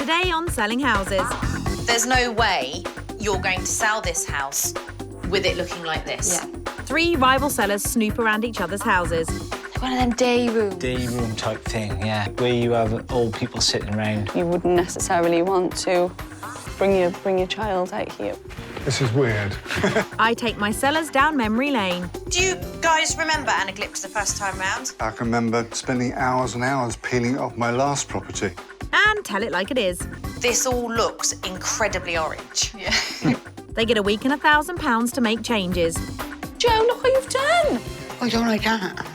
Today on Selling Houses. There's no way you're going to sell this house with it looking like this. Yeah. 3 rival sellers snoop around each other's houses. One of them day rooms. Day room type thing, yeah, where you have old people sitting around. You wouldn't necessarily want to bring your child out here. This is weird. I take my sellers down memory lane. Do you guys remember Anaglyptus the first time round? I can remember spending hours and hours peeling it off my last property. And tell it like it is. This all looks incredibly orange. Yeah. They get a week and £1,000 to make changes. Joe, look what you've done. I don't like that.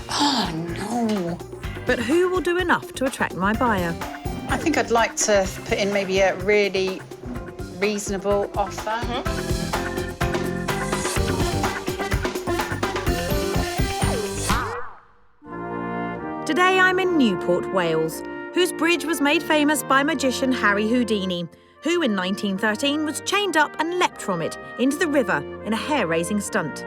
Oh, no. But who will do enough to attract my buyer? I think I'd like to put in maybe a really reasonable offer. Today I'm in Newport, Wales, whose bridge was made famous by magician Harry Houdini, who in 1913 was chained up and leapt from it into the river in a hair-raising stunt.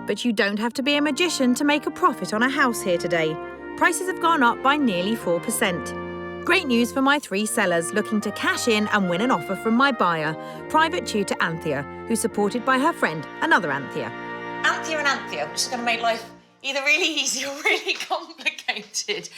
But you don't have to be a magician to make a profit on a house here today. Prices have gone up by nearly 4%. Great news for my 3 sellers looking to cash in and win an offer from my buyer, private tutor Anthea, who's supported by her friend, another Anthea. Anthea and Anthea, which is going to make life either really easy or really complicated.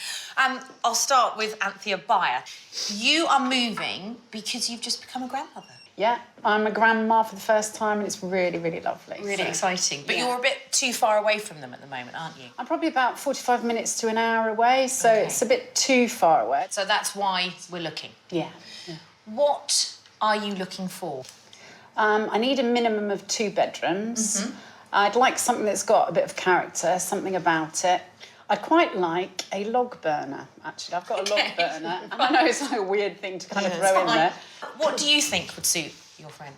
I'll start with Anthea buyer. You are moving because you've just become a grandmother. Yeah, I'm a grandma for the first time and it's really, really lovely. Really exciting. But yeah. You're a bit too far away from them at the moment, aren't you? I'm probably about 45 minutes to an hour away, so it's a bit too far away. So that's why we're looking. Yeah. What are you looking for? I need a minimum of 2 bedrooms. I'd like something that's got a bit of character, something about it. I'd quite like a log burner, actually. I've got a log burner, and I know it's like a weird thing to kind of throw in there. What do you think would suit your friend?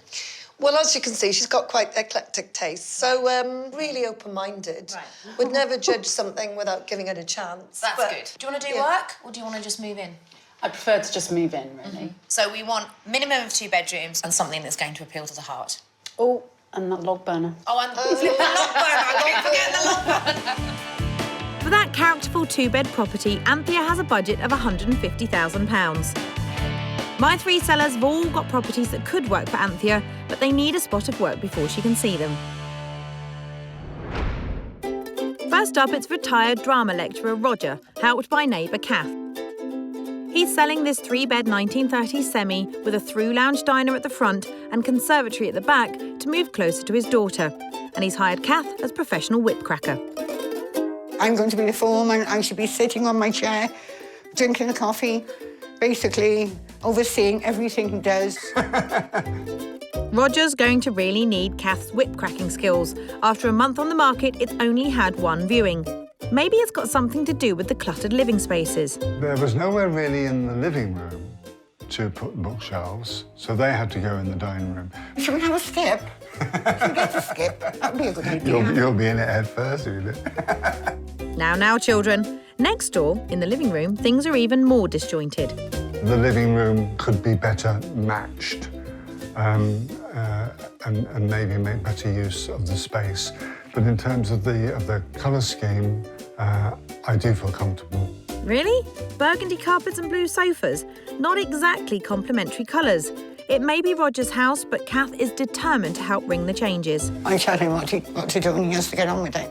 Well, as you can see, she's got quite eclectic taste, so really open-minded. Right. Would never judge something without giving it a chance. That's good. Do you want to do work, or do you want to just move in? I prefer to just move in, really. So we want minimum of 2 bedrooms and something that's going to appeal to the heart. Oh, and that log burner. Oh, and the log burner. I keep forgetting the log burner. For that characterful 2-bed property, Anthea has a budget of £150,000. My 3 sellers have all got properties that could work for Anthea, but they need a spot of work before she can see them. First up, it's retired drama lecturer Roger, helped by neighbour Kath. He's selling this 3-bed 1930s semi with a through lounge diner at the front and conservatory at the back to move closer to his daughter. And he's hired Kath as professional whipcracker. I'm going to be the foreman. I should be sitting on my chair, drinking a coffee, basically overseeing everything he does. Roger's going to really need Kath's whip-cracking skills. After a month on the market, it's only had 1 viewing. Maybe it's got something to do with the cluttered living spaces. There was nowhere really in the living room to put bookshelves, so they had to go in the dining room. Should we have a skip? Should we get a skip? That would be a good idea. You'll be in it head first, won't it? Now, children. Next door, in the living room, things are even more disjointed. The living room could be better matched and maybe make better use of the space. But in terms of the colour scheme, I do feel comfortable. Really? Burgundy carpets and blue sofas? Not exactly complementary colours. It may be Roger's house, but Kath is determined to help bring the changes. I tell him what to do and he has to get on with it.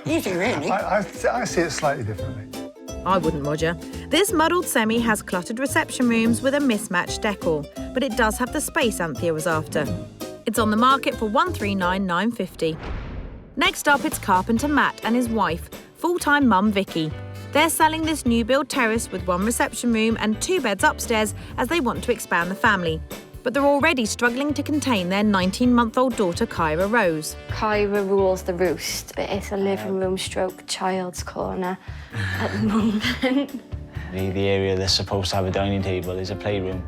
Easy, really. I see it slightly differently. I wouldn't, Roger. This muddled semi has cluttered reception rooms with a mismatched decor, but it does have the space Anthea was after. It's on the market for $139,950. Next up, it's carpenter Matt and his wife, full-time mum Vicky. They're selling this new build terrace with 1 reception room and 2 beds upstairs as they want to expand the family. But they're already struggling to contain their 19-month-old daughter, Kyra Rose. Kyra rules the roost, but it's a living room stroke child's corner at the moment. The area that's supposed to have a dining table is a playroom.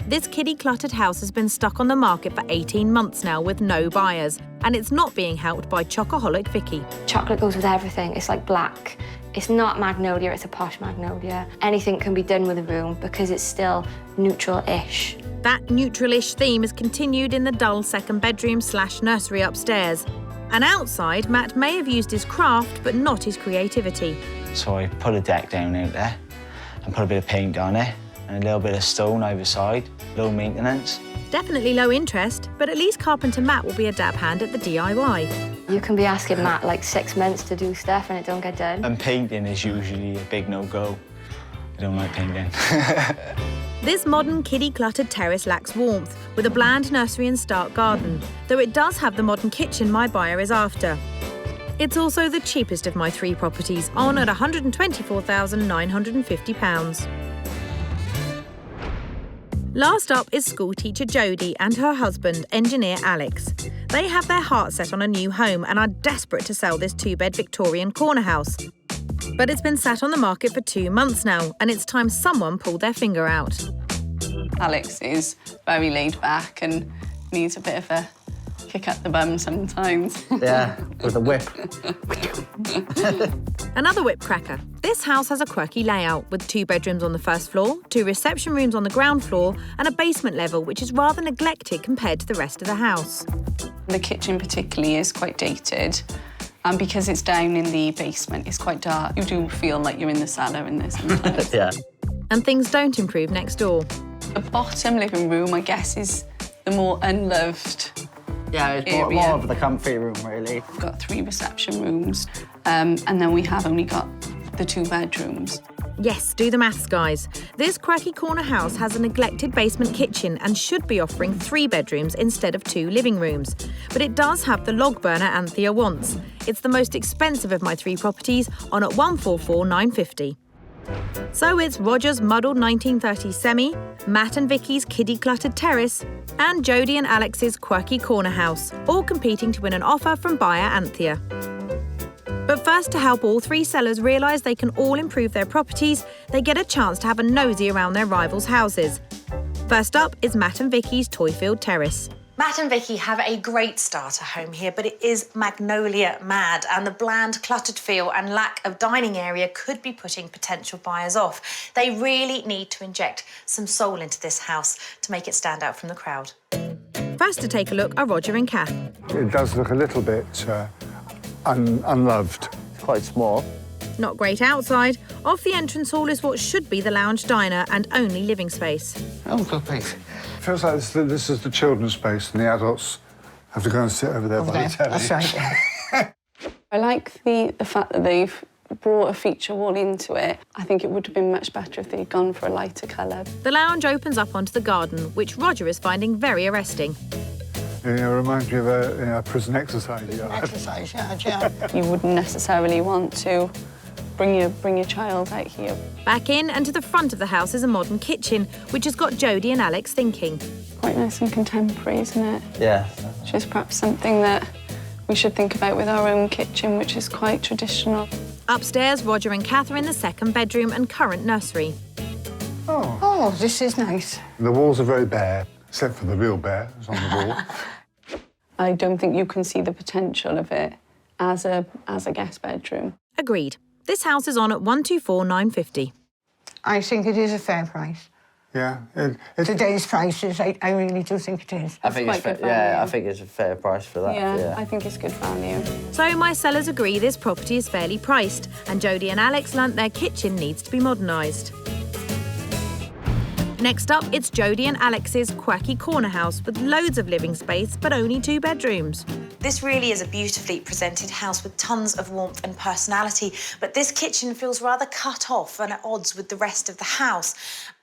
This kiddie-cluttered house has been stuck on the market for 18 months now with no buyers, and it's not being helped by chocoholic Vicky. Chocolate goes with everything. It's like black. It's not magnolia, it's a posh magnolia. Anything can be done with a room because it's still neutral-ish. That neutral-ish theme is continued in the dull 2nd bedroom/nursery upstairs. And outside, Matt may have used his craft, but not his creativity. So I put a deck down out there and put a bit of paint on it, and a little bit of stone either side, low maintenance. Definitely low interest, but at least carpenter Matt will be a dab hand at the DIY. You can be asking Matt like 6 months to do stuff and it don't get done. And painting is usually a big no-go. I don't like painting. This modern kiddie-cluttered terrace lacks warmth, with a bland nursery and stark garden, though it does have the modern kitchen my buyer is after. It's also the cheapest of my 3 properties, on at £124,950. Last up is schoolteacher Jodi and her husband, engineer Alex. They have their hearts set on a new home and are desperate to sell this 2-bed Victorian corner house. But it's been sat on the market for 2 months now, and it's time someone pulled their finger out. Alex is very laid back and needs a bit of a kick up the bum sometimes. Yeah, with a whip. Another whip cracker. This house has a quirky layout with 2 bedrooms on the first floor, 2 reception rooms on the ground floor, and a basement level, which is rather neglected compared to the rest of the house. The kitchen particularly is quite dated. And because it's down in the basement, it's quite dark. You do feel like you're in the cellar in there sometimes. Yeah. And things don't improve next door. The bottom living room, I guess, is the more unloved. Yeah, it's more of the comfy room, really. We've got 3 reception rooms, and then we have only got the 2 bedrooms. Yes, do the maths, guys. This quirky corner house has a neglected basement kitchen and should be offering 3 bedrooms instead of 2 living rooms. But it does have the log burner Anthea wants. It's the most expensive of my 3 properties, on at £144,950. So it's Roger's muddled 1930s semi, Matt and Vicky's kiddie-cluttered terrace, and Jodi and Alex's quirky corner house, all competing to win an offer from buyer Anthea. But first, to help all 3 sellers realise they can all improve their properties, they get a chance to have a nosy around their rivals' houses. First up is Matt and Vicky's Toyfield Terrace. Matt and Vicky have a great starter home here, but it is magnolia mad, and the bland, cluttered feel and lack of dining area could be putting potential buyers off. They really need to inject some soul into this house to make it stand out from the crowd. First to take a look are Roger and Kath. It does look a little bit unloved. It's quite small. Not great outside. Off the entrance hall is what should be the lounge diner and only living space. Oh, good place. Feels like this is the children's space and the adults have to go and sit over there by the telly. That's right. I like the fact that they've brought a feature wall into it. I think it would have been much better if they'd gone for a lighter colour. The lounge opens up onto the garden, which Roger is finding very arresting. It reminds me of a prison exercise. Exercise, yeah. You wouldn't necessarily want to bring your child out here. Back in and to the front of the house is a modern kitchen, which has got Jodi and Alex thinking. Quite nice and contemporary, isn't it? Yeah. Which is perhaps something that we should think about with our own kitchen, which is quite traditional. Upstairs, Roger and Kath are in the 2nd bedroom and current nursery. Oh, this is nice. The walls are very bare, except for the real bear that's on the wall. I don't think you can see the potential of it as a guest bedroom. Agreed. This house is on at £124,950. I think it is a fair price. Yeah. Today's prices, I really do think it is. I think it's fair. Yeah, I think it's a fair price for that. Yeah, I think it's good value. So my sellers agree this property is fairly priced, and Jodi and Alex learnt their kitchen needs to be modernised. Next up, it's Jodi and Alex's quirky corner house with loads of living space, but only 2 bedrooms. This really is a beautifully presented house with tons of warmth and personality, but this kitchen feels rather cut off and at odds with the rest of the house.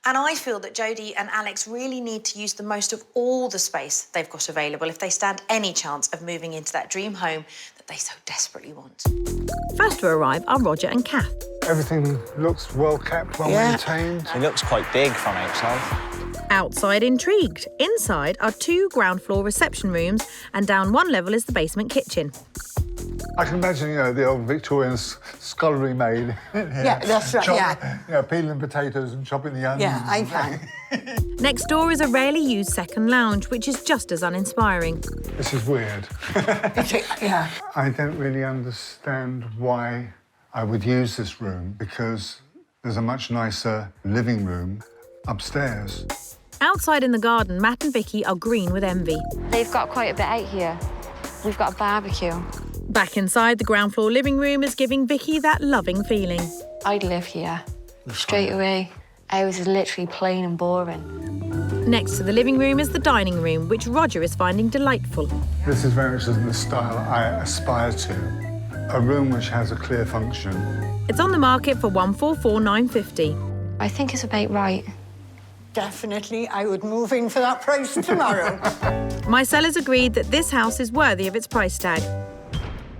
And I feel that Jodi and Alex really need to use the most of all the space they've got available if they stand any chance of moving into that dream home that they so desperately want. First to arrive are Roger and Kath. Everything looks well kept, well maintained. It looks quite big from outside. Outside intrigued. Inside are 2 ground floor reception rooms, and down 1 level is the basement kitchen. I can imagine, the old Victorian scullery maid. Yeah, that's right, peeling potatoes and chopping the onions. Yeah, I can. Next door is a rarely used second lounge, which is just as uninspiring. This is weird. Yeah. I don't really understand why I would use this room, because there's a much nicer living room upstairs. Outside in the garden, Matt and Vicky are green with envy. They've got quite a bit out here. We've got a barbecue. Back inside, the ground floor living room is giving Vicky that loving feeling. I'd live here straight away. Ours is literally plain and boring. Next to the living room is the dining room, which Roger is finding delightful. This is very much the style I aspire to. A room which has a clear function. It's on the market for $144,950. I think it's about right. Definitely, I would move in for that price tomorrow. My sellers agreed that this house is worthy of its price tag.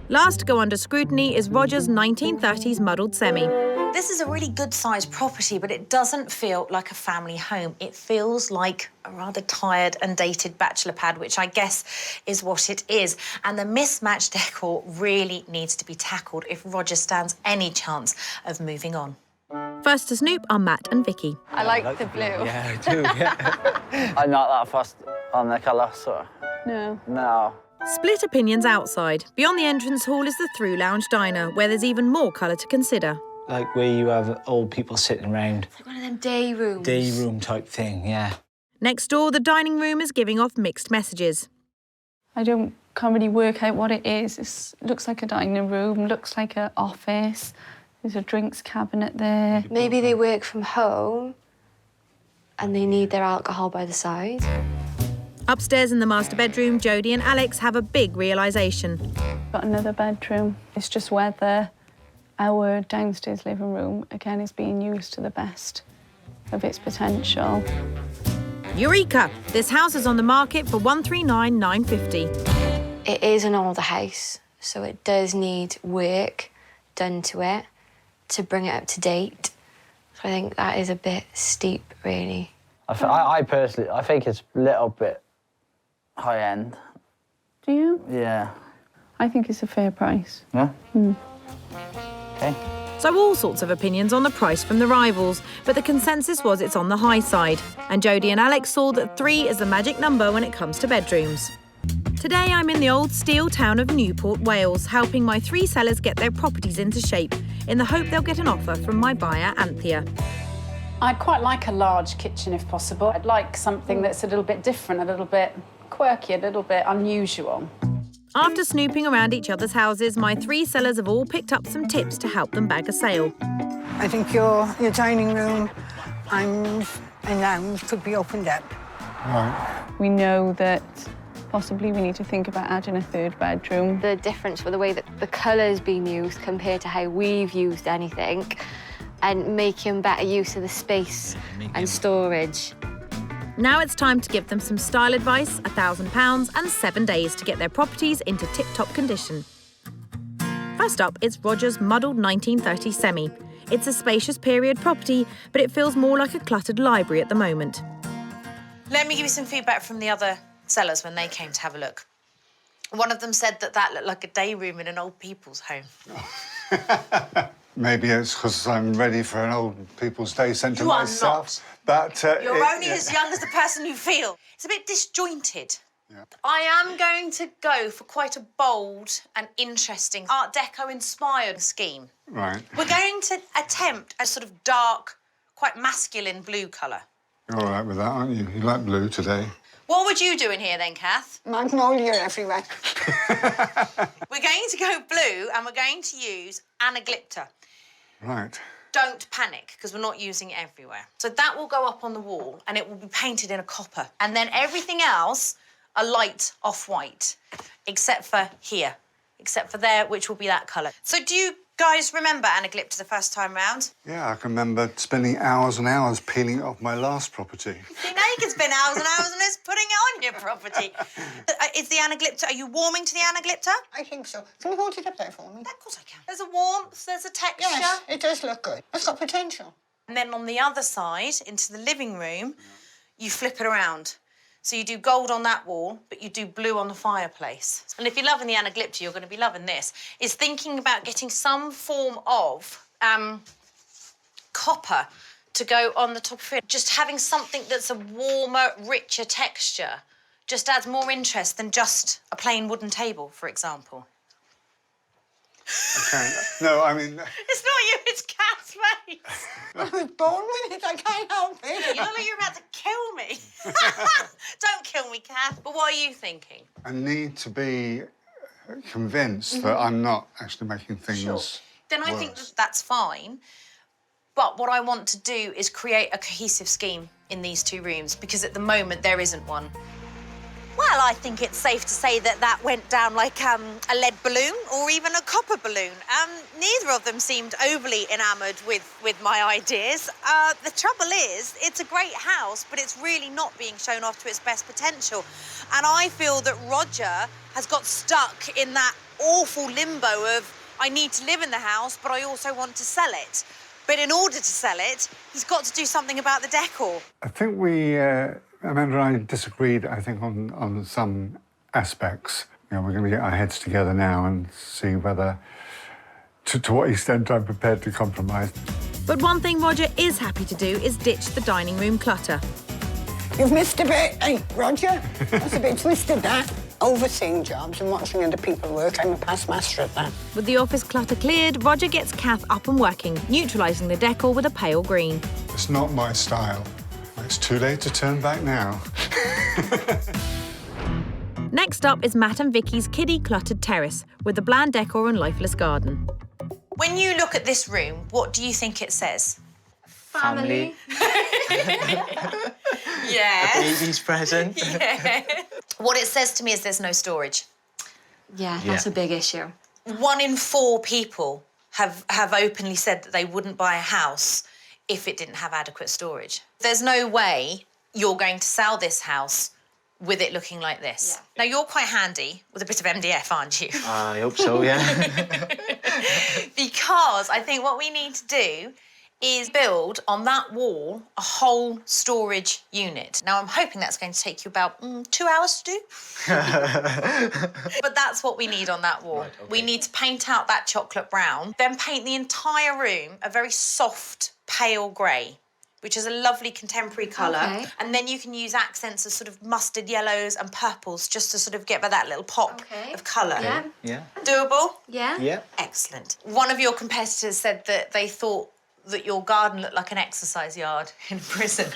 Last to go under scrutiny is Roger's 1930s muddled semi. This is a really good-sized property, but it doesn't feel like a family home. It feels like a rather tired and dated bachelor pad, which I guess is what it is. And the mismatched decor really needs to be tackled if Roger stands any chance of moving on. First to snoop are Matt and Vicky. I like the blue. Yeah, I do, yeah. I'm not that fussed on the colour, so... No. No. Split opinions outside. Beyond the entrance hall is the through lounge diner, where there's even more colour to consider. Like where you have old people sitting around. It's like one of them day rooms. Day room type thing, yeah. Next door, the dining room is giving off mixed messages. I can't really work out what it is. It looks like a dining room, looks like an office. There's a drinks cabinet there. Maybe they work from home and they need their alcohol by the side. Upstairs in the master bedroom, Jodi and Alex have a big realisation. Got another bedroom. It's just whether our downstairs living room, again, is being used to the best of its potential. Eureka! This house is on the market for $139,950. It is an older house, so it does need work done to it to bring it up to date. So I think that is a bit steep, really. I personally, I think it's a little bit high-end. Do you? Yeah. I think it's a fair price. Yeah? OK. So all sorts of opinions on the price from the rivals, but the consensus was it's on the high side. And Jodi and Alex saw that 3 is the magic number when it comes to bedrooms. Today I'm in the old steel town of Newport, Wales, helping my 3 sellers get their properties into shape, in the hope they'll get an offer from my buyer, Anthea. I'd quite like a large kitchen if possible. I'd like something that's a little bit different, a little bit quirky, a little bit unusual. After snooping around each other's houses, my 3 sellers have all picked up some tips to help them bag a sale. I think your dining room and lounge could be opened up. Right. We know that possibly we need to think about adding a 3rd bedroom. The difference with the way that the colour's been used compared to how we've used anything and making better use of the space and storage. Now it's time to give them some style advice, £1,000 and 7 days to get their properties into tip-top condition. First up is Roger's muddled 1930 semi. It's a spacious period property, but it feels more like a cluttered library at the moment. Let me give you some feedback from the other sellers when they came to have a look. One of them said that looked like a day room in an old people's home. Maybe it's because I'm ready for an old people's day centre You are myself. not. But, You're only as young as the person you feel. It's a bit disjointed. Yeah. I am going to go for quite a bold and interesting Art Deco-inspired scheme. Right. We're going to attempt a sort of dark, quite masculine blue colour. You're all right with that, aren't you? You like blue today. What would you do in here then, Kath? Magnolia everywhere. We're going to go blue and we're going to use anaglypta. Right. Don't panic, because we're not using it everywhere. So that will go up on the wall and it will be painted in a copper. And then everything else, a light off-white, except for here, except for there, which will be that colour. So do you guys remember anaglypta the first time round? Yeah, I can remember spending hours and hours peeling it off my last property. See, now you can spend hours and hours on this putting it on your property. Is the anaglypta, are you warming to the anaglypta? I think so. Can you hold it up there for me? Of course I can. There's a warmth, there's a texture. Yes, it does look good. It's got potential. And then on the other side, into the living room, you flip it around. So you do gold on that wall, but you do blue on the fireplace. And if you're loving the anaglypta, you're going to be loving this. Is thinking about getting some form of copper to go on the top of it. Just having something that's a warmer, richer texture just adds more interest than just a plain wooden table, for example. Okay. No, I mean... It's not you, it's Kath's face. I was born with it, I can't help it. You look like you're about to kill me. Don't kill me, Kath. But what are you thinking? I need to be convinced that I'm not actually making things Then I think worse. that's fine. But what I want to do is create a cohesive scheme in these two rooms, because at the moment there isn't one. Well, I think it's safe to say that that went down like a lead balloon or even a copper balloon. Neither of them seemed overly enamoured with my ideas. The trouble is, it's a great house, but it's really not being shown off to its best potential. And I feel that Roger has got stuck in that awful limbo of, I need to live in the house, but I also want to sell it. But in order to sell it, he's got to do something about the decor. I think Amanda and I disagreed, I think, on some aspects. You know, we're going to get our heads together now and see whether, to what extent I'm prepared to compromise. But one thing Roger is happy to do is ditch the dining room clutter. You've missed a bit. Hey, Roger, that's a bit twisted, that. Overseeing jobs and watching other people work, I'm a past master at that. With the office clutter cleared, Roger gets Kath up and working, neutralising the decor with a pale green. It's not my style. It's too late to turn back now. Next up is Matt and Vicky's kiddie cluttered terrace with the bland decor and lifeless garden. When you look at this room, what do you think it says? Family. Yeah. Baby's present. Yeah. What it says to me is there's no storage. Yeah, that's a big issue. 1 in 4 people have openly said that they wouldn't buy a house if it didn't have adequate storage. There's no way you're going to sell this house with it looking like this. Yeah. Now, you're quite handy with a bit of MDF, aren't you? I hope so, yeah. Because I think what we need to do is build on that wall a whole storage unit. Now, I'm hoping that's going to take you about 2 hours to do. But that's what we need on that wall. Right, okay. We need to paint out that chocolate brown, then paint the entire room a very soft, pale grey, which is a lovely contemporary colour. Okay. And then you can use accents of sort of mustard yellows and purples just to sort of get by that little pop of colour. Yeah. Yeah. Doable? Yeah. Yeah. Excellent. One of your competitors said that they thought that your garden looked like an exercise yard in a prison.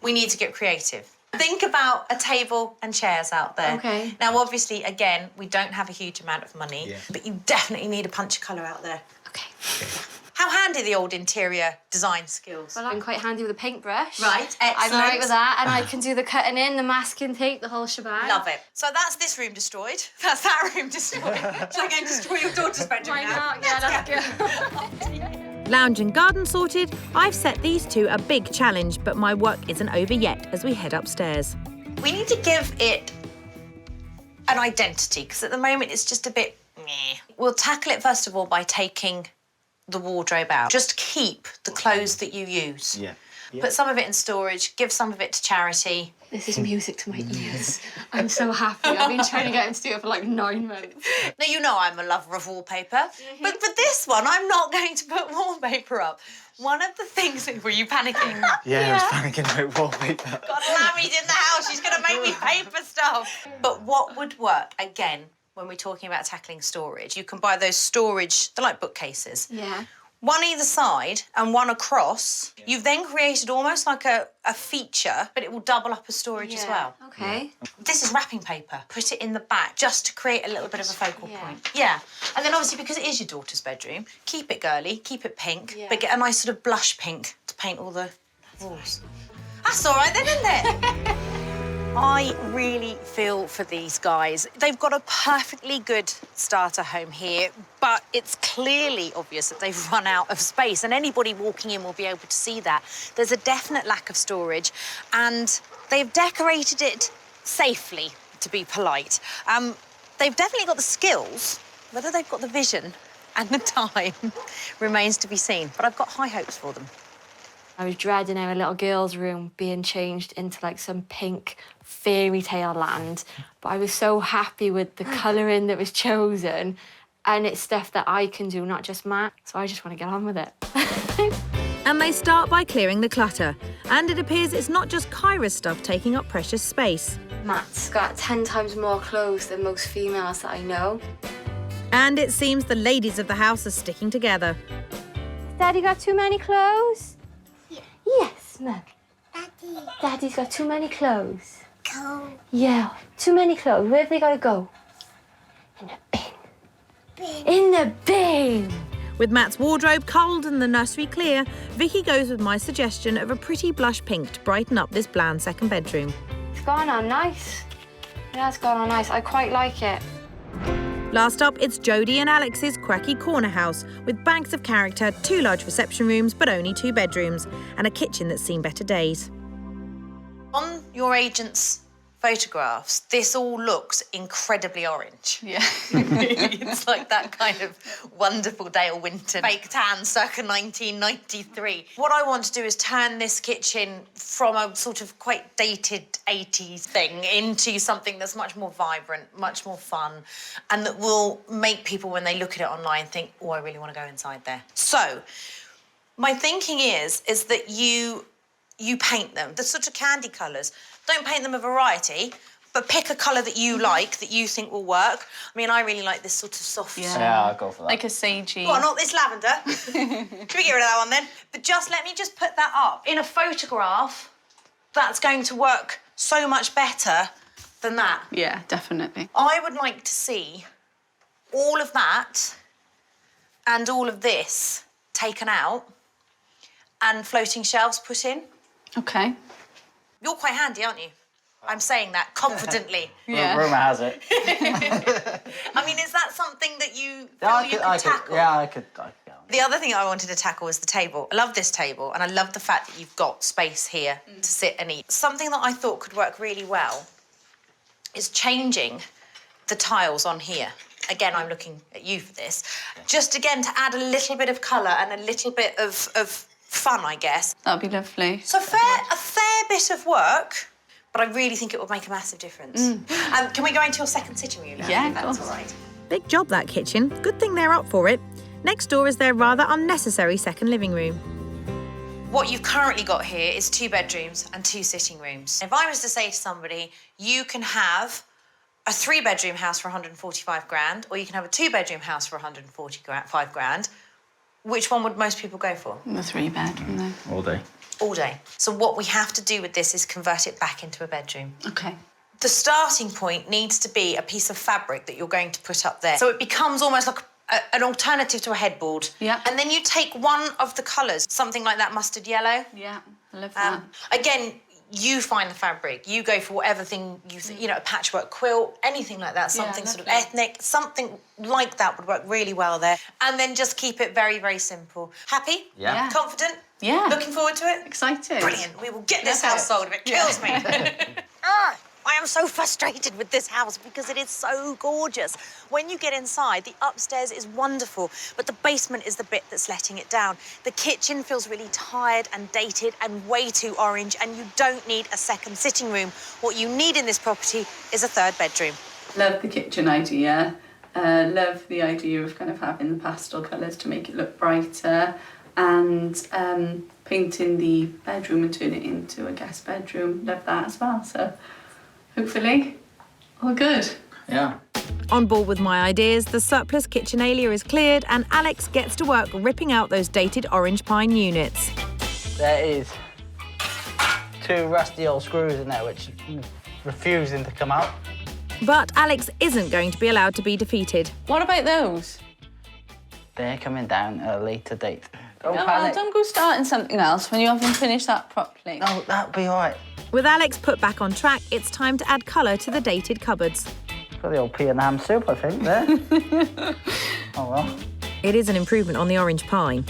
We need to get creative. Think about a table and chairs out there. Okay. Now, obviously, again, we don't have a huge amount of money, but you definitely need a punch of colour out there. Okay. How handy the old interior design skills. Well, I'm quite handy with a paintbrush. Right, excellent. I'm all right with that, and I can do the cutting in, the masking tape, the whole shebang. Love it. So that's this room destroyed. That's that room destroyed. Shall I go and destroy your daughter's bedroom Why now? not? Yeah, that's good. Lounge and garden sorted, I've set these two a big challenge, but my work isn't over yet as we head upstairs. We need to give it an identity, because at the moment it's just a bit meh. We'll tackle it first of all by taking the wardrobe out. Just keep the clothes that you use. Yeah. Put some of it in storage, give some of it to charity. This is music to my ears. I'm so happy. I've been trying to get him to do it for like 9 months. Now, you know I'm a lover of wallpaper, but for this one, I'm not going to put wallpaper up. One of the things... Were you panicking? Yeah, I was panicking about wallpaper. God, Lammy's in the house. She's going to make me paper stuff. But what would work, again, when we're talking about tackling storage, you can buy those storage... They're like bookcases. Yeah. One either side and one across. You've then created almost like a feature, but it will double up as storage as well. Okay. This is wrapping paper. Put it in the back just to create a little bit of a focal point. Yeah. And then obviously, because it is your daughter's bedroom, keep it girly, keep it pink, but get a nice sort of blush pink to paint all the walls. That's all right then, isn't it? I really feel for these guys. They've got a perfectly good starter home here, but it's clearly obvious that they've run out of space, and anybody walking in will be able to see that. There's a definite lack of storage, and they've decorated it safely, to be polite. They've definitely got the skills. Whether they've got the vision and the time remains to be seen, but I've got high hopes for them. I was dreading our little girl's room being changed into like some pink fairy tale land, but I was so happy with the colouring that was chosen, and it's stuff that I can do, not just Matt, so I just want to get on with it. And they start by clearing the clutter, and it appears it's not just Kyra's stuff taking up precious space. Matt's got 10 times more clothes than most females that I know. And it seems the ladies of the house are sticking together. Daddy got too many clothes? Yeah. Yes, Mum. Daddy's got too many clothes. Go. Yeah, too many clothes. Where have they got to go? In the bin. In the bin. With Matt's wardrobe cold and the nursery clear, Vicky goes with my suggestion of a pretty blush pink to brighten up this bland second bedroom. It's gone on nice. It has gone on nice. I quite like it. Last up, it's Jodi and Alex's quirky corner house with bags of character, 2 large reception rooms but only 2 bedrooms, and a kitchen that's seen better days. On your agent's photographs, this all looks incredibly orange. Yeah. It's like that kind of wonderful Dale Winton fake tan circa 1993. What I want to do is turn this kitchen from a sort of quite dated 80s thing into something that's much more vibrant, much more fun, and that will make people, when they look at it online, think, oh, I really want to go inside there. So my thinking is that you paint them, the sort of candy colours. Don't paint them a variety, but pick a colour that you like, that you think will work. I mean, I really like this sort of soft... Yeah, I'll go for that. Like a sagey. Well, not this lavender. Can we get rid of that one then? But let me just put that up. In a photograph, that's going to work so much better than that. Yeah, definitely. I would like to see all of that and all of this taken out and floating shelves put in. Okay. You're quite handy, aren't you? I'm saying that confidently. Yeah. Rumour has it. I mean, is that something that you feel you could tackle? I could. The other thing I wanted to tackle was the table. I love this table, and I love the fact that you've got space here to sit and eat. Something that I thought could work really well is changing the tiles on here. Again, I'm looking at you for this. Just, again, to add a little bit of colour and a little bit of fun, I guess. That'd be lovely. So a fair bit of work, but I really think it would make a massive difference. Can we go into your second sitting room now? Yeah, if that's of course. all right. Big job, that kitchen. Good thing they're up for it. Next door is their rather unnecessary second living room. What you've currently got here is 2 bedrooms and 2 sitting rooms. If I was to say to somebody, you can have a 3-bedroom house for 145 grand, or you can have a 2-bedroom house for 145 grand, which one would most people go for? The 3-bedroom then. All day. All day. So what we have to do with this is convert it back into a bedroom. Okay. The starting point needs to be a piece of fabric that you're going to put up there. So it becomes almost like an alternative to a headboard. Yeah. And then you take one of the colours, something like that mustard yellow. Yeah, I love that. Again, you find the fabric. You go for whatever thing you know, a patchwork quilt, anything like that, something sort of ethnic, something like that would work really well there. And then just keep it very, very simple. Happy? Yeah. Confident? Yeah. Looking forward to it? Excited. Brilliant. We will get this Love house it. sold if it kills me. I am so frustrated with this house because it is so gorgeous. When you get inside, the upstairs is wonderful, but the basement is the bit that's letting it down. The kitchen feels really tired and dated and way too orange, and you don't need a second sitting room. What you need in this property is a 3rd bedroom. Love the kitchen idea. Love the idea of kind of having the pastel colours to make it look brighter, and painting the bedroom and turn it into a guest bedroom. Love that as well. So hopefully, all good. Yeah. On board with my ideas, the surplus kitchen area is cleared and Alex gets to work ripping out those dated orange pine units. There is 2 rusty old screws in there which refusing to come out. But Alex isn't going to be allowed to be defeated. What about those? They're coming down at a later date. Don't No, panic. don't go starting something else when you haven't finished that properly. No, that'll be all right. With Alex put back on track, it's time to add colour to the dated cupboards. Got the old pea and ham soup, I think, there. Oh, well. It is an improvement on the orange pine.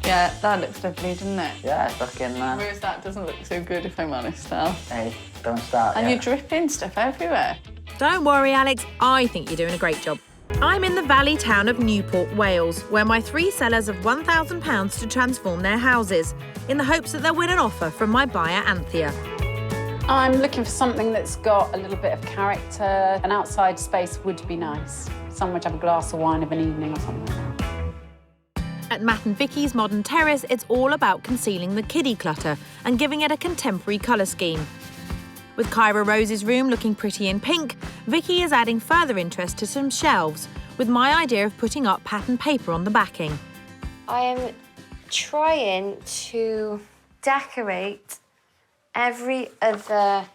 Yeah, that looks lovely, doesn't it? Yeah, it's looking... Whereas that doesn't look so good, if I'm honest, Al. Hey, don't start And yet. you're dripping stuff everywhere. Don't worry, Alex, I think you're doing a great job. I'm in the valley town of Newport, Wales, where my 3 sellers have £1,000 to transform their houses, in the hopes that they'll win an offer from my buyer, Anthea. I'm looking for something that's got a little bit of character. An outside space would be nice. Someone to have a glass of wine of an evening or something like that. At Matt and Vicky's modern terrace, it's all about concealing the kiddie clutter and giving it a contemporary colour scheme. With Kyra Rose's room looking pretty in pink, Vicky is adding further interest to some shelves, with my idea of putting up pattern paper on the backing. I am trying to decorate every other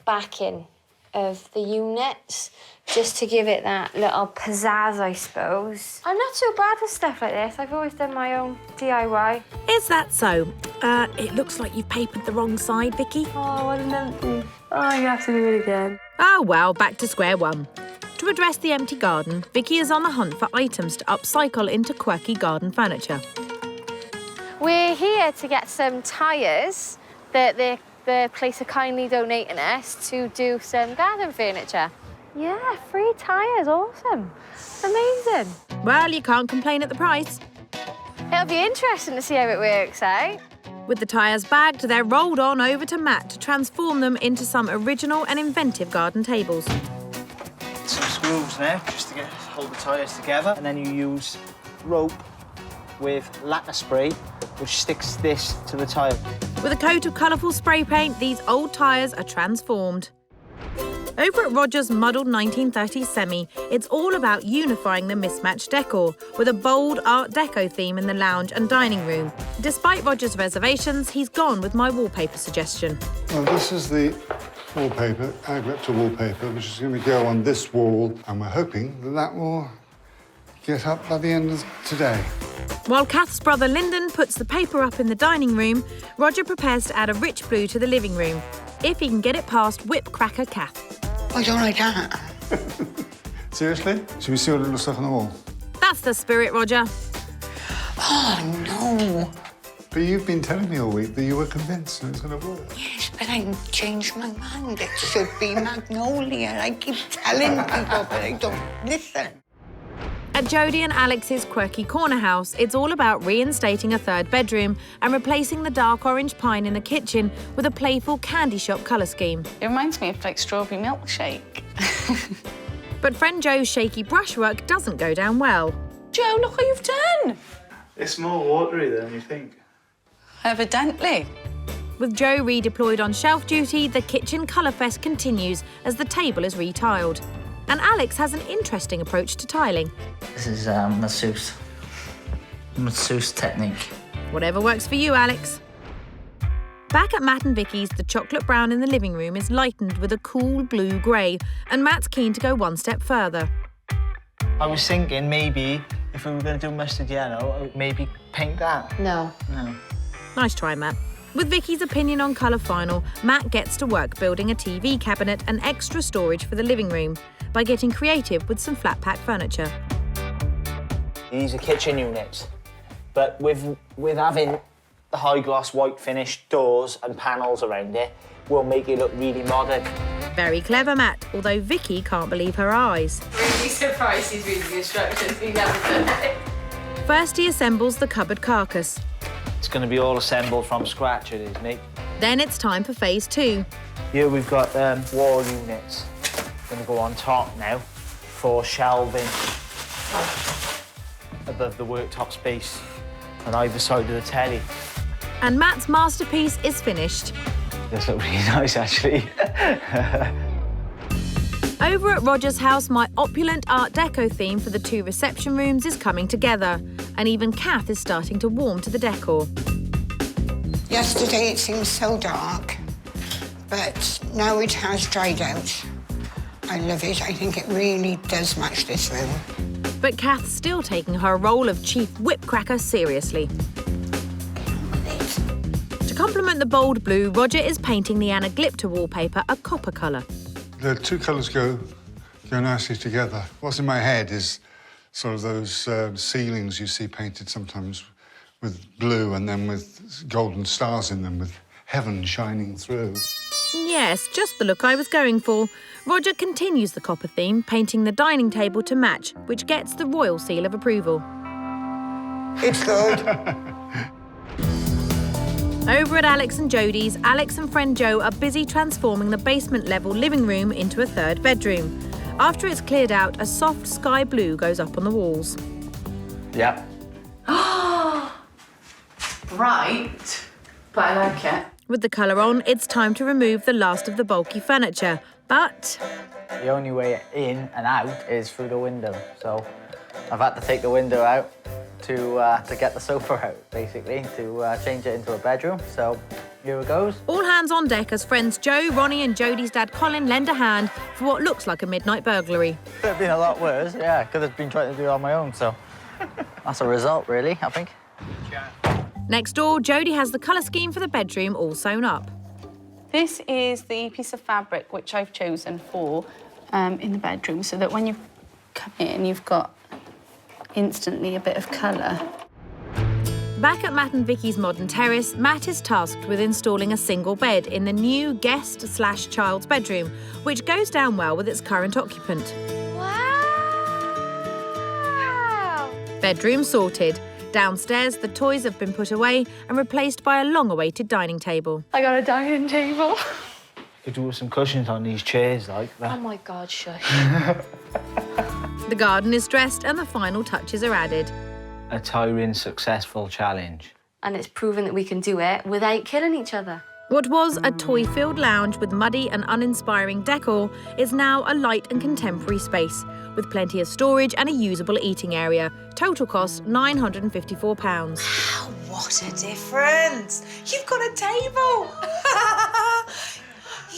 backing of the units, just to give it that little pizzazz, I suppose. I'm not too bad with stuff like this. I've always done my own DIY. Is that so? It looks like you've papered the wrong side, Vicky. Oh, what an empty. Oh, you have to do it again. Oh, well, back to square one. To address the empty garden, Vicky is on the hunt for items to upcycle into quirky garden furniture. We're here to get some tyres that the place are kindly donating us to do some garden furniture. Yeah, free tyres, awesome. Amazing. Well, you can't complain at the price. It'll be interesting to see how it works out. With the tyres bagged, they're rolled on over to Matt to transform them into some original and inventive garden tables. Some screws now, just to hold the tyres together. And then you use rope with lacquer spray, which sticks this to the tyre. With a coat of colourful spray paint, these old tyres are transformed. Over at Roger's muddled 1930s semi, it's all about unifying the mismatched decor with a bold Art Deco theme in the lounge and dining room. Despite Roger's reservations, he's gone with my wallpaper suggestion. Well, this is the wallpaper, Agripta wallpaper, which is going to go on this wall, and we're hoping that that will get up by the end of today. While Kath's brother Lyndon puts the paper up in the dining room, Roger prepares to add a rich blue to the living room, if he can get it past whip cracker Kath. I don't like that. Seriously? Should we see what it looks like on the wall? That's the spirit, Roger. Oh, no. But you've been telling me all week that you were convinced that it's going to work. Yes, but I changed my mind. It should be magnolia. I keep telling people, but I don't listen. At Jodi and Alex's quirky corner house, it's all about reinstating a third bedroom and replacing the dark orange pine in the kitchen with a playful candy shop colour scheme. It reminds me of like strawberry milkshake. But friend Joe's shaky brushwork doesn't go down well. Joe, look what you've done. It's more watery than you think. Evidently. With Joe redeployed on shelf duty, the kitchen colour fest continues as the table is retiled. And Alex has an interesting approach to tiling. This is masseuse technique. Whatever works for you, Alex. Back at Matt and Vicky's, the chocolate brown in the living room is lightened with a cool blue grey, and Matt's keen to go one step further. I was thinking maybe if we were going to do mustard yellow, maybe paint that. No. No. Nice try, Matt. With Vicky's opinion on colour final, Matt gets to work building a TV cabinet and extra storage for the living room by getting creative with some flat-pack furniture. These are kitchen units, but with having the high-gloss white finish doors and panels around it, will make it look really modern. Very clever, Matt, although Vicky can't believe her eyes. Really surprised he's reading the instructions. He never done it. First, he assembles the cupboard carcass. It's going to be all assembled from scratch, it is, mate. Then it's time for phase 2. Here we've got wall units. Going to go on top now for shelving above the worktop space on either side of the telly. And Matt's masterpiece is finished. This looks really nice, actually. Over at Roger's house, my opulent Art Deco theme for the 2 reception rooms is coming together, and even Kath is starting to warm to the decor. Yesterday it seemed so dark, but now it has dried out. I love it. I think it really does match this room. But Kath's still taking her role of chief whipcracker seriously. To complement the bold blue, Roger is painting the Anaglypta wallpaper a copper colour. The two colours go nicely together. What's in my head is sort of those ceilings you see painted sometimes with blue and then with golden stars in them, with heaven shining through. Yes, just the look I was going for. Roger continues the copper theme, painting the dining table to match, which gets the royal seal of approval. It's good. Over at Alex and Jodi's, Alex and friend Joe are busy transforming the basement-level living room into a third bedroom. After it's cleared out, a soft sky blue goes up on the walls. Yep. Bright, but I like it. With the colour on, it's time to remove the last of the bulky furniture. But The only way in and out is through the window, so I've had to take the window out to get the sofa out, basically, to change it into a bedroom. So here it goes. All hands on deck as friends Joe, Ronnie and Jodie's dad Colin lend a hand for what looks like a midnight burglary. Could have been a lot worse, yeah, could have been trying to do it on my own, so that's a result, really, I think. Next door, Jodie has the colour scheme for the bedroom all sewn up. This is the piece of fabric which I've chosen for in the bedroom, so that when you come in, you've got instantly a bit of colour. Back at Matt and Vicky's modern terrace, Matt is tasked with installing a single bed in the new guest/child's bedroom, which goes down well with its current occupant. Wow! Bedroom sorted. Downstairs, the toys have been put away and replaced by a long-awaited dining table. I got a dining table. Could do with some cushions on these chairs like that. Oh my God, shush. The garden is dressed and the final touches are added. A tiring, successful challenge. And it's proven that we can do it without killing each other. What was a toy-filled lounge with muddy and uninspiring decor is now a light and contemporary space, with plenty of storage and a usable eating area. Total cost £954. Wow, what a difference. You've got a table.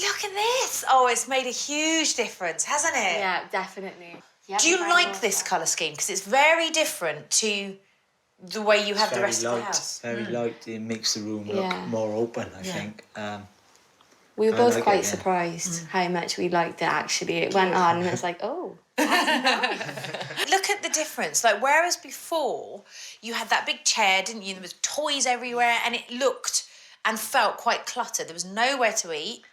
Look at this. Oh, it's made a huge difference, hasn't it? Yeah, definitely. Yeah, Do you like this colour scheme? Because it's very different to the way you have the rest of the house. Very light. It makes the room look more open, I think. We were both quite surprised how much we liked it, actually. It went on and it's like, oh. Look at the difference. Like, whereas before, you had that big chair, didn't you? There was toys everywhere and it looked and felt quite cluttered. There was nowhere to eat.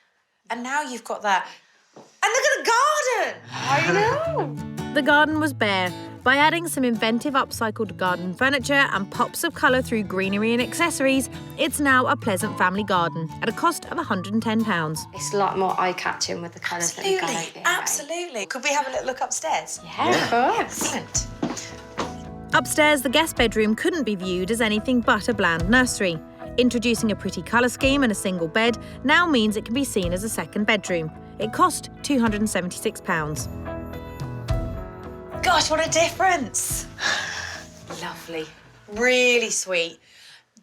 And now you've got that. And look at the garden! I know! The garden was bare. By adding some inventive upcycled garden furniture and pops of colour through greenery and accessories, it's now a pleasant family garden at a cost of £110. It's a lot more eye-catching with the colours that we got out there. Absolutely. Could we have a little look upstairs? Yeah, of course. Excellent. Upstairs, the guest bedroom couldn't be viewed as anything but a bland nursery. Introducing a pretty colour scheme and a single bed now means it can be seen as a second bedroom. It cost £276. Gosh, what a difference. Lovely. Really sweet.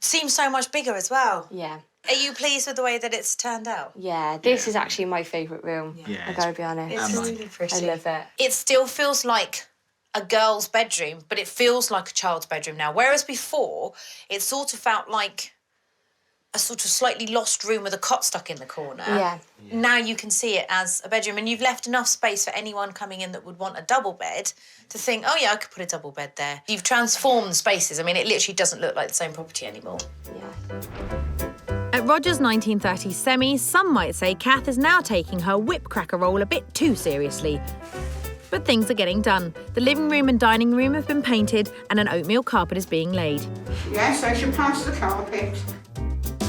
Seems so much bigger as well. Yeah. Are you pleased with the way that it's turned out? Yeah, this is actually my favourite room. Yeah, I gotta be honest. It's really pretty. I love it. It still feels like a girl's bedroom, but it feels like a child's bedroom now. Whereas before, it sort of felt like a sort of slightly lost room with a cot stuck in the corner. Yeah. Now you can see it as a bedroom, and you've left enough space for anyone coming in that would want a double bed to think, oh yeah, I could put a double bed there. You've transformed the spaces. I mean, it literally doesn't look like the same property anymore. Yeah. At Roger's 1930s semi, some might say Kath is now taking her whip cracker roll a bit too seriously. But things are getting done. The living room and dining room have been painted and an oatmeal carpet is being laid. Yes, I should pass the carpet.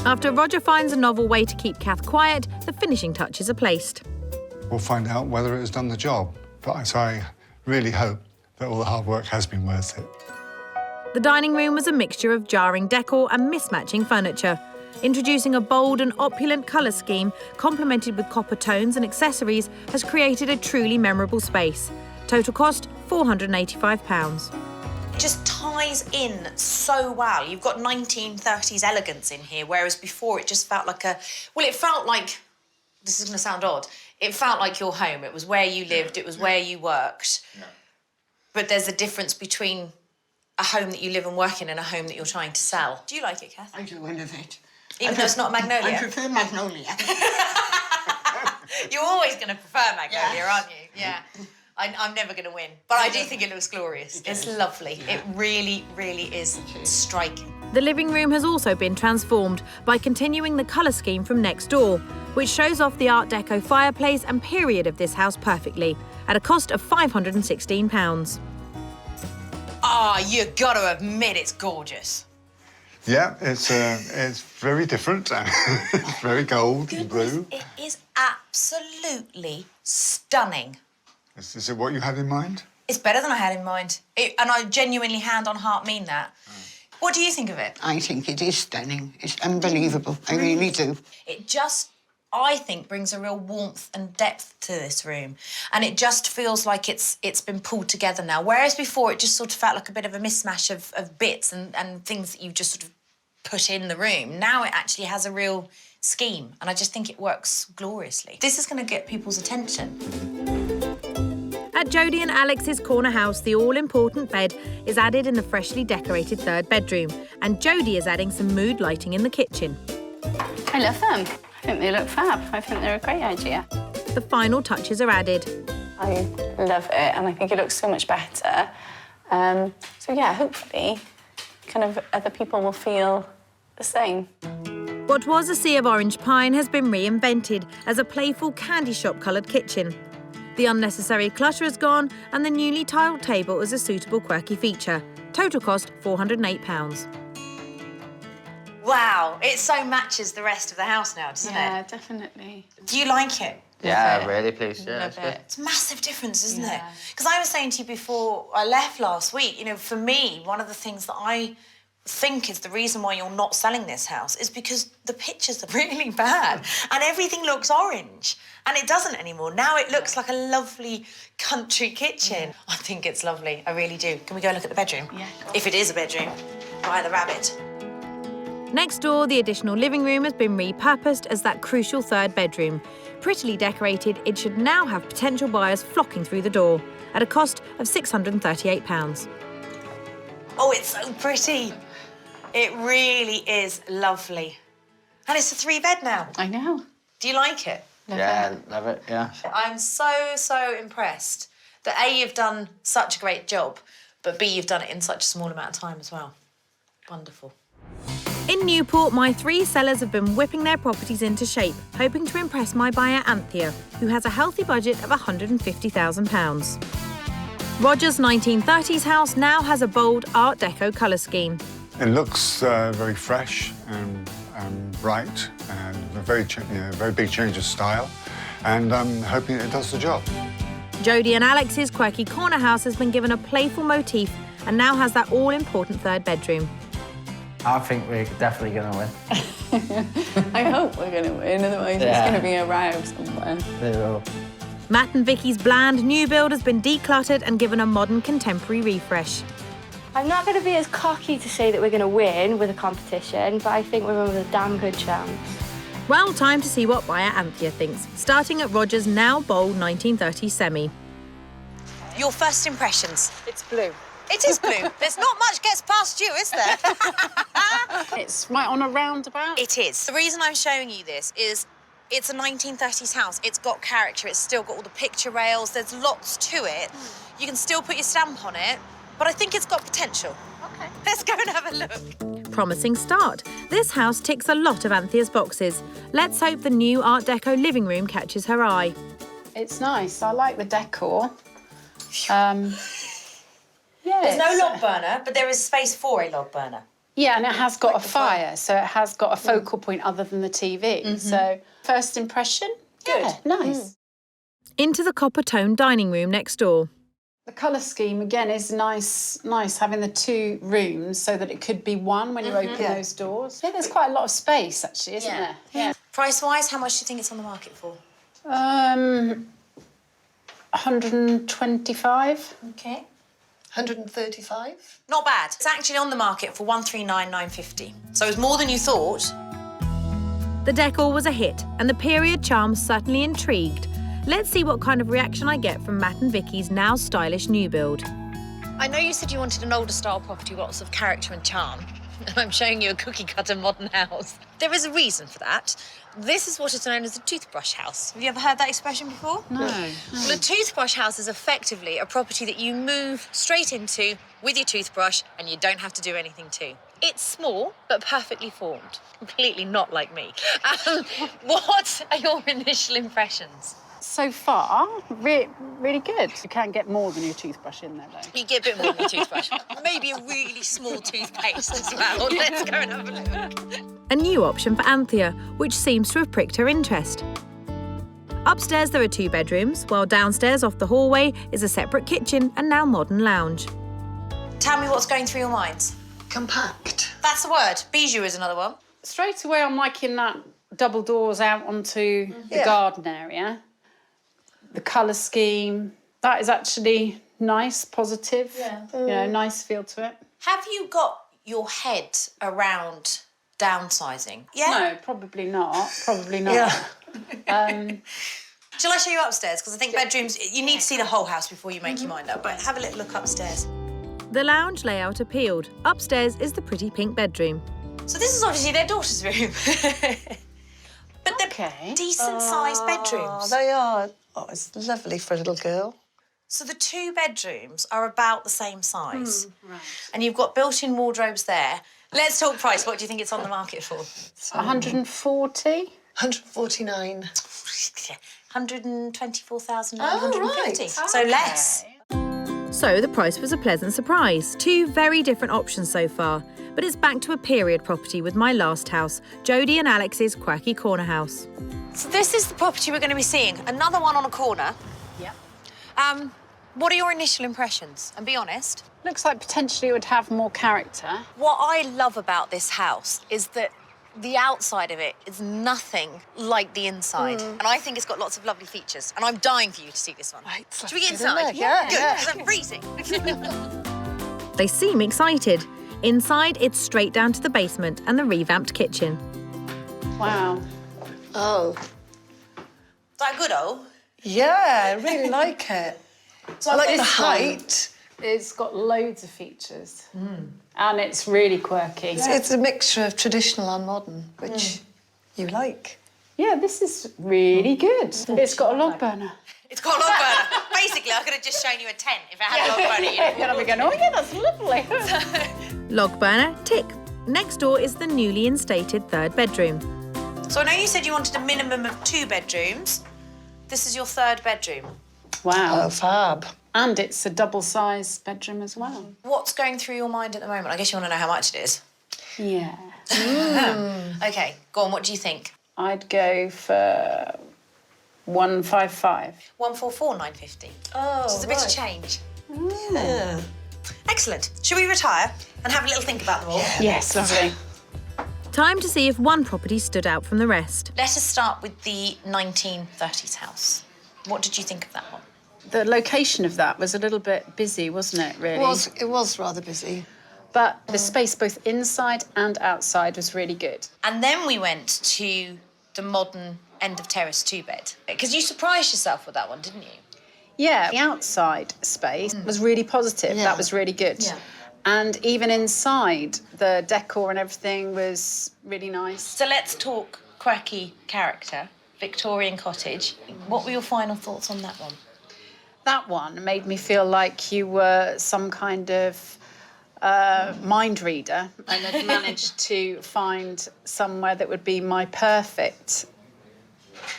After Roger finds a novel way to keep Kath quiet, the finishing touches are placed. We'll find out whether it has done the job, but I really hope that all the hard work has been worth it. The dining room was a mixture of jarring decor and mismatching furniture. Introducing a bold and opulent colour scheme, complemented with copper tones and accessories, has created a truly memorable space. Total cost, £485. It just ties in so well. You've got 1930s elegance in here, whereas before it just felt like it felt like, this is going to sound odd, it felt like your home. It was where you lived, it was where you worked. Yeah. But there's a difference between a home that you live and work in and a home that you're trying to sell. Do you like it, Kath? I do, I love it. Even though it's not magnolia? I prefer magnolia. You're always going to prefer magnolia, aren't you? Yeah. I'm never going to win. But I do think it looks glorious. It's lovely. It really, really is striking. The living room has also been transformed by continuing the colour scheme from next door, which shows off the Art Deco fireplace and period of this house perfectly, at a cost of £516. You got to admit it's gorgeous. Yeah, it's very different. It's very gold and blue. It is absolutely stunning. Is it what you had in mind? It's better than I had in mind. And I genuinely, hand on heart, mean that. What do you think of it? I think it is stunning. It's unbelievable. I really do. It just I think brings a real warmth and depth to this room. And it just feels like it's been pulled together now. Whereas before it just sort of felt like a bit of a mismatch of bits and things that you've just sort of put in the room. Now it actually has a real scheme, and I just think it works gloriously. This is going to get people's attention. At Jodi and Alex's corner house, the all-important bed is added in the freshly decorated third bedroom, and Jodi is adding some mood lighting in the kitchen. I love them. I think they look fab. I think they're a great idea. The final touches are added. I love it, and I think it looks so much better. So yeah, hopefully, kind of other people will feel the same. What was a sea of orange pine has been reinvented as a playful candy shop-coloured kitchen. The unnecessary clutter is gone, and the newly tiled table is a suitable quirky feature. Total cost £408. Wow, it so matches the rest of the house now, doesn't it? Yeah, definitely. Do you like it? Yeah, really pleased. Yeah, Love it. It's a massive difference, isn't it? Because I was saying to you before I left last week, you know, for me, one of the things that I think is the reason why you're not selling this house is because the pictures are really bad and everything looks orange. And it doesn't anymore. Now it looks like a lovely country kitchen. I think it's lovely, I really do. Can we go look at the bedroom? Yeah. If it is a bedroom, by the rabbit. Next door, the additional living room has been repurposed as that crucial third bedroom. Prettily decorated, it should now have potential buyers flocking through the door at a cost of £638. Oh, it's so pretty. It really is lovely. And it's a 3-bed now. I know. Do you like it? Yeah, love it, yeah. I'm so impressed that A, you've done such a great job, but B, you've done it in such a small amount of time as well. Wonderful. In Newport, my 3 sellers have been whipping their properties into shape, hoping to impress my buyer Anthea, who has a healthy budget of £150,000. Roger's 1930s house now has a bold Art Deco colour scheme. It looks very fresh and bright, and a very big change of style, and I'm hoping it does the job. Jodi and Alex's quirky corner house has been given a playful motif and now has that all-important third bedroom. I think we're definitely going to win. I hope we're going to win, otherwise it's going to be a row somewhere. They will. Matt and Vicky's bland new build has been decluttered and given a modern contemporary refresh. I'm not going to be as cocky to say that we're going to win with a competition, but I think we're in with a damn good chance. Well, time to see what buyer Anthea thinks, starting at Roger's now bold 1930s semi. Your first impressions? It's blue. It is blue. There's not much gets past you, is there? It's right on a roundabout. It is. The reason I'm showing you this is it's a 1930s house. It's got character. It's still got all the picture rails. There's lots to it. You can still put your stamp on it, but I think it's got potential. Okay. Let's go and have a look. Promising start. This house ticks a lot of Anthea's boxes. Let's hope the new Art Deco living room catches her eye. It's nice. I like the decor. Yeah. There's no log burner, but there is space for a log burner. Yeah, and it has got a fire, so it has got a focal point other than the TV. So, first impression, good, nice. Into the copper-toned dining room next door. The colour scheme, again, is nice having the 2 rooms so that it could be one when you open those doors. Yeah, there's quite a lot of space, actually, isn't there? Yeah. Price-wise, how much do you think it's on the market for? 125. Okay. 135? Not bad. It's actually on the market for 139,950. So it's more than you thought. The decor was a hit, and the period charm certainly intrigued. Let's see what kind of reaction I get from Matt and Vicky's now stylish new build. I know you said you wanted an older style property with lots of character and charm, and I'm showing you a cookie-cutter modern house. There is a reason for that. This is what is known as a toothbrush house. Have you ever heard that expression before? No. Well, a toothbrush house is effectively a property that you move straight into with your toothbrush and you don't have to do anything to. It's small, but perfectly formed. Completely not like me. What are your initial impressions? So far, really good. You can't get more than your toothbrush in there, though. You get a bit more than your toothbrush. Maybe a really small toothpaste as well. Let's go and have a look. A new option for Anthea, which seems to have pricked her interest. Upstairs there are 2 bedrooms, while downstairs off the hallway is a separate kitchen and now modern lounge. Tell me what's going through your minds. Compact. That's the word. Bijou is another one. Straight away, I'm liking that double doors out onto the garden area. The colour scheme, that is actually nice, positive. Yeah. You know, nice feel to it. Have you got your head around downsizing? Yeah? No, probably not. Probably not. Yeah. Shall I show you upstairs? Because I think bedrooms, you need to see the whole house before you make your mind up. But have a little look upstairs. The lounge layout appealed. Upstairs is the pretty pink bedroom. So this is obviously their daughter's room. But they're decent-sized bedrooms. They are. Oh, it's lovely for a little girl. So the 2 bedrooms are about the same size. Right. And you've got built-in wardrobes there. Let's talk price. What do you think it's on the market for? 140? 149. 124,950. So less. So the price was a pleasant surprise. 2 very different options so far. But it's back to a period property with my last house, Jodi and Alex's quirky corner house. So this is the property we're going to be seeing. Another one on a corner. Yeah. What are your initial impressions? And be honest. Looks like potentially it would have more character. What I love about this house is that the outside of it is nothing like the inside. And I think it's got lots of lovely features. And I'm dying for you to see this one. Right. Should we get inside? Yeah. Good, because I'm freezing. They seem excited. Inside, it's straight down to the basement and the revamped kitchen. Wow. Oh. Is that good, oh? Yeah, I really like it. So I like the this height. It's got loads of features. And it's really quirky. It's a mixture of traditional and modern, which you like. Yeah, this is really good. It's got a log burner. It's got a log burner. Basically, I could have just shown you a tent if it had a log burner. You're going to be going, oh yeah, that's lovely. Log burner, tick. Next door is the newly instated 3rd bedroom. So I know you said you wanted a minimum of 2 bedrooms. This is your 3rd bedroom. Wow. Oh, fab. And it's a double-sized bedroom as well. What's going through your mind at the moment? I guess you want to know how much it is. Yeah. OK, go on, what do you think? I'd go for 155. 144,950. Oh, So it's a bit of change. Yeah. Excellent. Should we retire and have a little think about them all? Yes, lovely. Time to see if one property stood out from the rest. Let us start with the 1930s house. What did you think of that one? The location of that was a little bit busy, wasn't it, really? It was rather busy. But the space both inside and outside was really good. And then we went to the modern end of terrace 2-bed. Because you surprised yourself with that one, didn't you? Yeah, the outside space was really positive. Yeah. That was really good. Yeah. And even inside, the decor and everything was really nice. So let's talk quirky character, Victorian cottage. What were your final thoughts on that one? That one made me feel like you were some kind of mind reader and had managed to find somewhere that would be my perfect,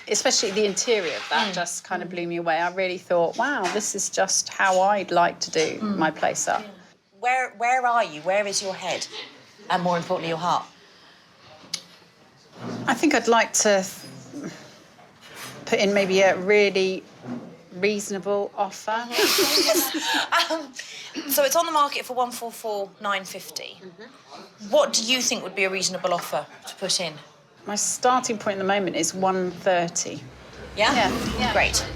especially the interior of that just kind of blew me away. I really thought, wow, this is just how I'd like to do my place up. Where are you? Where is your head? And more importantly, your heart? I think I'd like to put in maybe a really reasonable offer. So it's on the market for 144,950. What do you think would be a reasonable offer to put in? My starting point at the moment is 130. Yeah? Yeah. Great.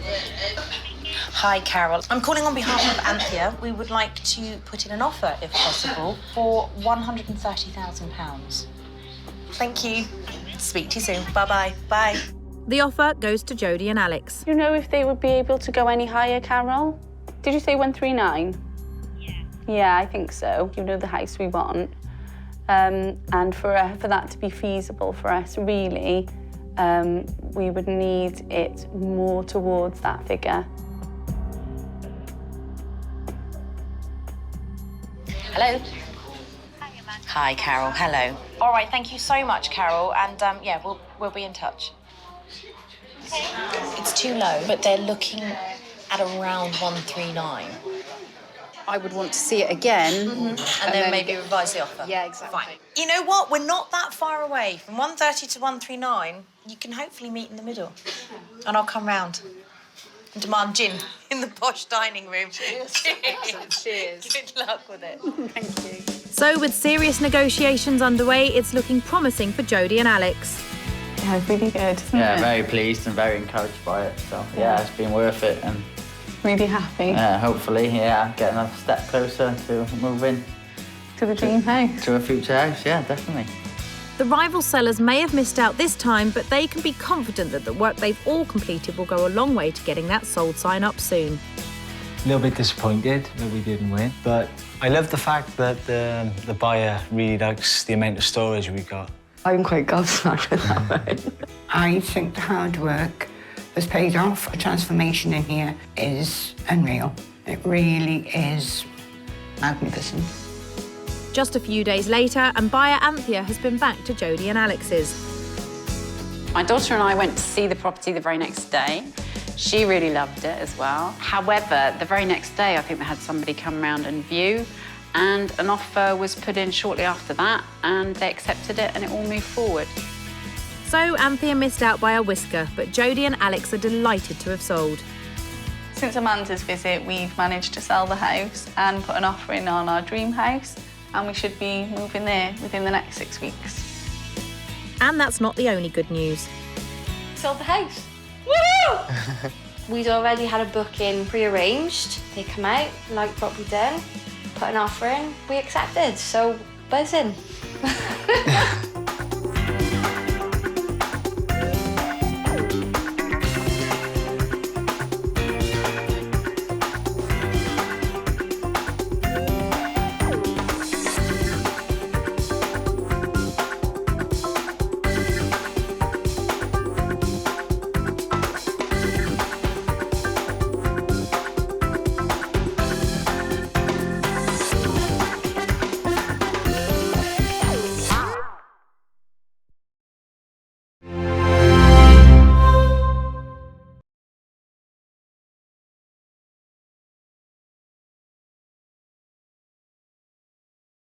Hi, Carol. I'm calling on behalf of Anthea. We would like to put in an offer, if possible, for £130,000. Thank you. Speak to you soon. Bye-bye. Bye. The offer goes to Jodi and Alex. Do you know if they would be able to go any higher, Carol? Did you say 139? Yeah. Yeah, I think so. You know the house we want. And for that to be feasible for us, really, we would need it more towards that figure. Hello. Hi, Carol. Hello. All right, thank you so much, Carol. And, yeah, we'll be in touch. It's too low, but they're looking at around 139. I would want to see it again. And then maybe revise the offer. Yeah, exactly. Fine. You know what? We're not that far away. From 130 to 139, you can hopefully meet in the middle. And I'll come round and demand gin in the posh dining room. Cheers. Cheers. Good luck with it. Thank you. So with serious negotiations underway, it's looking promising for Jodi and Alex. Yeah, it's really good, isn't Yeah, it? very pleased and very encouraged by it. So yeah, it's been worth it, and Really happy. hopefully, getting a step closer to moving To the dream house. to a future house. Yeah, definitely. The rival sellers may have missed out this time, but they can be confident that the work they've all completed will go a long way to getting that sold sign up soon. A little bit disappointed that we didn't win, but I love the fact that the buyer really likes the amount of storage we got. I'm quite gobsmacked with that one. I think the hard work has paid off. A transformation in here is unreal. It really is magnificent. Just a few days later, and buyer Anthea has been back to Jodi and Alex's. My daughter and I went to see the property the very next day. She really loved it as well. However, the very next day, I think they had somebody come round and view, and an offer was put in shortly after that, and they accepted it, and it all moved forward. So Anthea missed out by a whisker, but Jodi and Alex are delighted to have sold. Since Amanda's visit, we've managed to sell the house and put an offer in on our dream house, and we should be moving there within the next 6 weeks. And that's not the only good news. Sold the house. Woo! We'd already had a booking pre-arranged. They come out, liked what we'd done, put an offer in, we accepted. So, buzzing.